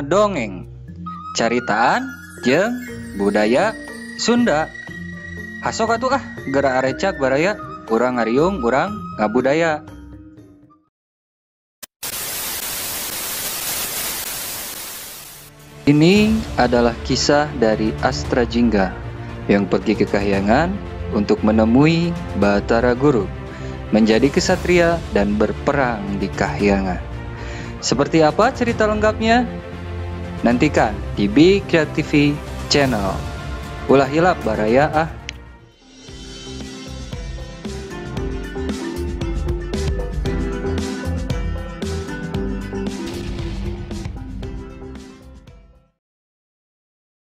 Dongeng caritaan jeung budaya Sunda. Hasok atuh gerak arecak baraya urang ngariung urang ngabudaya. Ini adalah kisah dari Astra Jingga yang pergi ke Kahyangan untuk menemui Batara Guru, menjadi kesatria dan berperang di Kahyangan. Seperti apa cerita lengkapnya? Nantikan di Big Creative TV Channel. Ulah hilap baraya